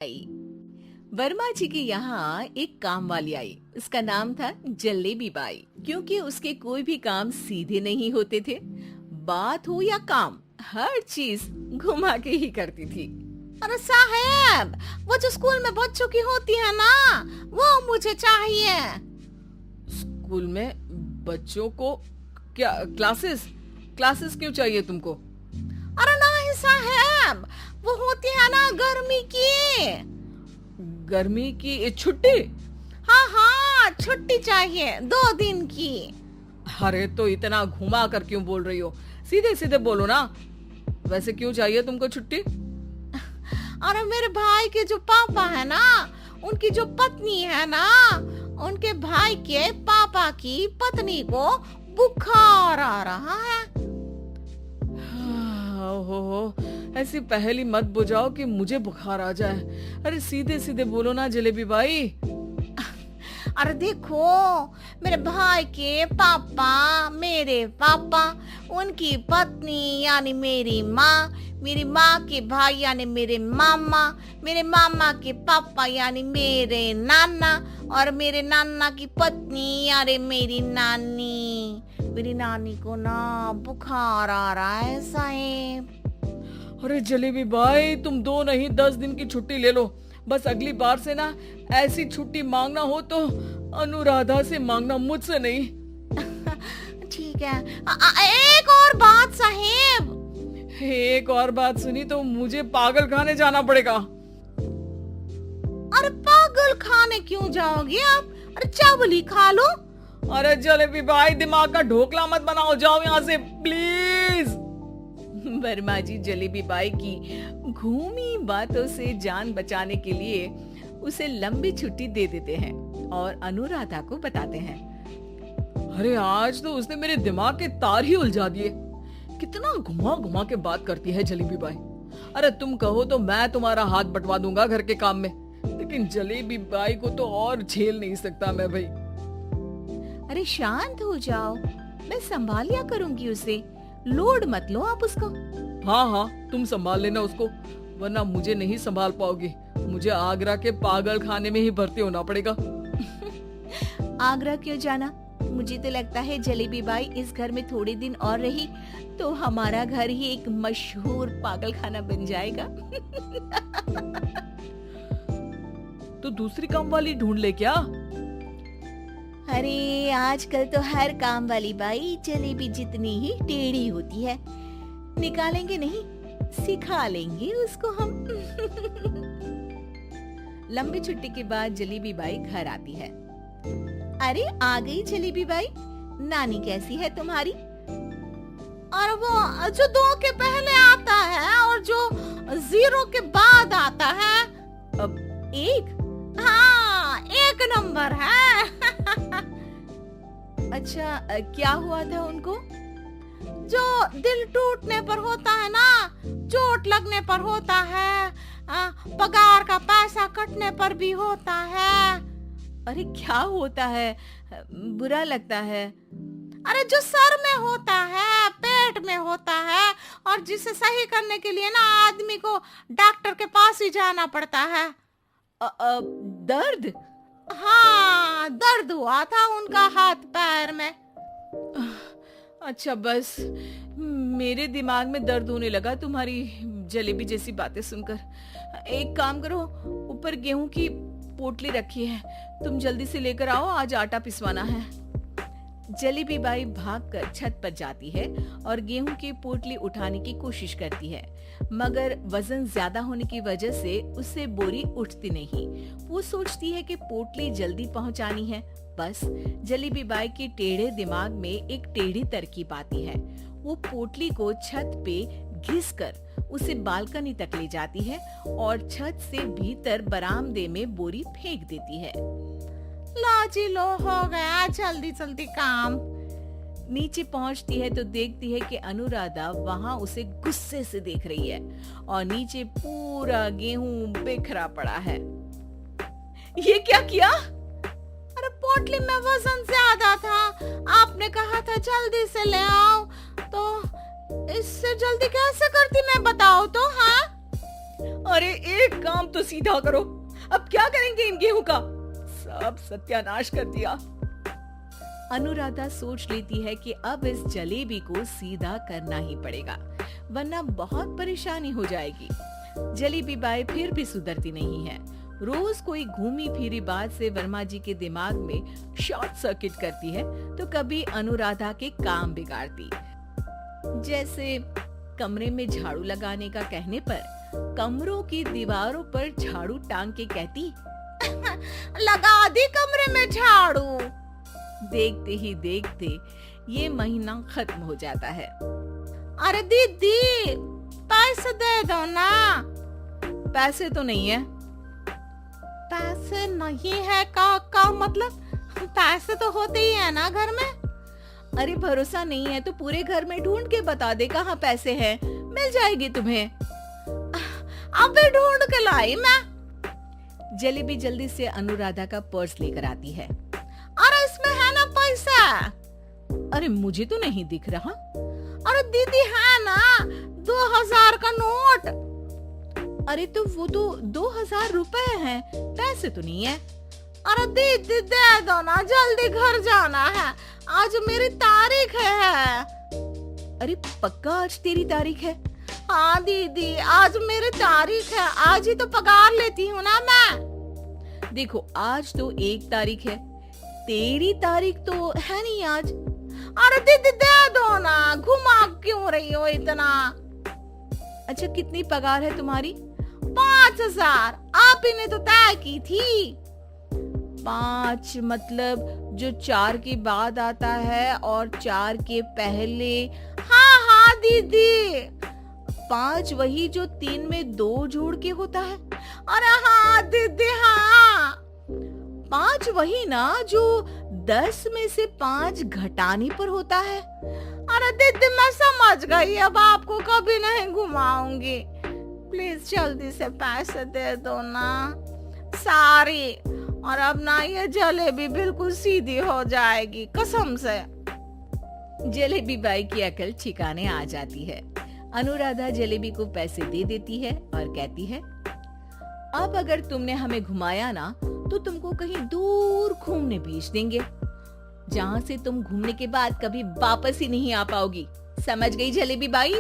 आई। वर्मा जी के यहाँ एक काम वाली आई। उसका नाम था जलेबी बाई। क्योंकि उसके कोई भी काम सीधे नहीं होते थे, बात हो या काम, हर चीज घुमा के ही करती थी। अरे साहब, वो जो स्कूल में बच्चों की होती है ना, वो मुझे चाहिए। स्कूल में बच्चों को क्या क्लासेस क्लासेस क्यों चाहिए तुमको? अरे नहीं साहब, वो होती है ना गर्मी की। गर्मी की छुट्टी? हाँ हाँ, छुट्टी चाहिए 2 दिन की। अरे तो इतना घुमा कर क्यों बोल रही हो? सीधे सीधे बोलो ना। वैसे क्यों चाहिए तुमको छुट्टी? अरे मेरे भाई के जो पापा है ना, उनकी जो पत्नी है ना, उनके भाई के पापा की पत्नी को बुखार आ रहा है। ओहो, ऐसी पहेली मत बुझाओ कि मुझे बुखार आ जाए। अरे सीधे सीधे बोलो ना जलेबी बाई। अरे देखो, मेरे भाई के पापा, मेरे पापा, उनकी पत्नी यानी मेरी माँ के भाई यानी मेरे मामा के पापा यानी मेरे नाना, और मेरे नाना की पत्नी यानी मेरी नानी को ना बुखार आ रहा है साहेब। अरे जलेबी बाई, तुम 2 नहीं 10 दिन की छुट्टी ले लो। बस अगली बार से ना ऐसी छुट्टी मांगना हो तो अनुराधा से मांगना, मुझसे नहीं। ठीक है। एक और बात साहेब। एक और बात सुनी तो मुझे पागल खाने जाना पड़ेगा। अरे पागल खाने क्यों जाओगे आप? अरे चावल खा लो। अरे जलेबी भाई, दिमाग का ढोकला मत बनाओ, जाओ यहाँ से प्लीज। वर्मा जी जलेबी बाई की घूमी बातों से जान बचाने के लिए उसे लंबी छुट्टी दे देते हैं और अनुराधा को बताते हैं। अरे आज तो उसने मेरे दिमाग के तार ही उलझा दिए। कितना घुमा घुमा के बात करती है जलेबी बाई। अरे तुम कहो तो मैं तुम्हारा हाथ बंटवा दूंगा घर के काम में, लेकिन जलेबी बाई को तो और झेल नहीं सकता मैं भाई। अरे शांत हो जाओ, मैं संभाल लिया करूंगी उसे, लोड मत लो आप उसको। हाँ, तुम संभाल लेना उसको, वरना मुझे नहीं संभाल पाओगी। मुझे आगरा के पागल खाने में ही भर्ती होना पड़ेगा। आगरा क्यों जाना? मुझे तो लगता है जलेबी बाई इस घर में थोड़े दिन और रही तो हमारा घर ही एक मशहूर पागल खाना बन जाएगा। तो दूसरी काम वाली ढूंढ ले क्या? अरे आजकल तो हर काम वाली बाई जलेबी जितनी ही टेढ़ी होती है। निकालेंगे नहीं, सिखा लेंगे उसको हम। लंबी छुट्टी के बाद जलेबी बाई घर आती है। अरे आ गई जलेबी बाई, नानी कैसी है तुम्हारी? और वो जो 2 के पहले आता है और जो 0 के बाद आता है। अब 1? हाँ, 1 नंबर है। अच्छा, क्या हुआ था उनको? जो दिल टूटने पर होता है ना, चोट लगने पर होता है, पगार का पैसा कटने पर भी होता है। अरे क्या होता है? बुरा लगता है। अरे जो सर में होता है, पेट में होता है, और जिसे सही करने के लिए ना आदमी को डॉक्टर के पास ही जाना पड़ता है। दर्द? हाँ, दर्द हुआ था उनका हाथ पैर में। अच्छा, बस मेरे दिमाग में दर्द होने लगा तुम्हारी जलेबी जैसी बातें सुनकर। एक काम करो, ऊपर गेहूं की पोटली रखी है, तुम जल्दी से लेकर आओ, आज आटा पिसवाना है। जलेबी बाई भागकर छत पर जाती है और गेहूं की पोटली उठाने की कोशिश करती है, मगर वजन ज्यादा होने की वजह से उससे बोरी उठती नहीं। वो सोचती है कि पोटली जल्दी पहुंचानी है। बस जलेबी बाई के टेढ़े दिमाग में एक टेढ़ी तरकीब आती है। वो पोटली को छत पे घिसकर उसे बालकनी तक ले जाती है और छत से भीतर बरामदे में बोरी फेंक देती है। लाजी लो, हो गया जल्दी जल्दी काम। नीचे पहुंचती है तो देखती है कि अनुराधा वहां उसे गुस्से से देख रही है और नीचे पूरा गेहूं बिखरा पड़ा है। ये क्या किया? अरे पोटली में वजन ज्यादा था, आपने कहा था जल्दी से ले आओ, तो इससे जल्दी कैसे करती मैं बताओ तो। हाँ अरे एक काम तो सीधा करो, अब क्या करेंगे इन गेहूं का? सब सत्यानाश कर दिया। अनुराधा सोच लेती है कि अब इस जलेबी को सीधा करना ही पड़ेगा, वरना बहुत परेशानी हो जाएगी। जलेबी बाई फिर भी सुधरती नहीं है। रोज कोई घूमी फिरी बात से वर्मा जी के दिमाग में शॉर्ट सर्किट करती है, तो कभी अनुराधा के काम बिगाड़ती। जैसे कमरे में झाड़ू लगाने का कहने पर कमरों की दीवारों पर झाड़ू टांग के कहती, लगा दी कमरे में झाड़ू। देखते ही देखते ये महीना खत्म हो जाता है। अरे दीदी, पैसे दे दो ना। पैसे तो नहीं है। पैसे नहीं है का मतलब? पैसे तो होते ही है ना घर में। अरे भरोसा नहीं है तो पूरे घर में ढूंढ के बता दे कहाँ पैसे हैं, मिल जाएगी तुम्हें। अबे ढूंढ के लाई मैं। जलेबी जल्दी से अनुराधा का पर्स लेकर आती है। अरे इसमें है ना पैसा? अरे मुझे तो नहीं दिख रहा। अरे दीदी है ना 2000 का नोट। अरे तो वो तो 2000 रुपए हैं, पैसे तो नहीं है। अरे दीदी दे दो ना, जल्दी घर जाना है, आज मेरी तारीख है। अरे पक्का आज तेरी तारीख है? हाँ दीदी, आज मेरी तारीख है, आज ही तो पगार लेती हूँ ना मैं। देखो आज तो 1 तारीख है, तेरी तारीख तो है नहीं आज। अरे दीदी दे दो ना, घुमा क्यों रही हो इतना? अच्छा कितनी पगार है तुम्हारी? 5000, आप ही ने तो तय की थी। 5 मतलब जो 4 के बाद आता है और 4 के पहले? हाँ हाँ दीदी। 5 वही जो 3 में 2 जोड़ के होता है? अरे हाँ दीदी हाँ। 5 वही ना जो 10 में से 5 घटाने पर होता है? अरे दीदी मैं समझ गई, अब आपको कभी नहीं घुमाऊंगी। प्लीज जल्दी से पैसे दे दो ना, सारी। और अब ना ये जलेबी बिल्कुल सीधी हो जाएगी कसम से। जलेबी बाई की अकल ठिकाने आ जाती है। अनुराधा जलेबी को पैसे दे देती है और कहती है, अब अगर तुमने हमें घुमाया ना तो तुमको कहीं दूर घूमने भेज देंगे, जहाँ से तुम घूमने के बाद कभी वापस ही नहीं आ पाओगी। समझ गई जलेबी बाई?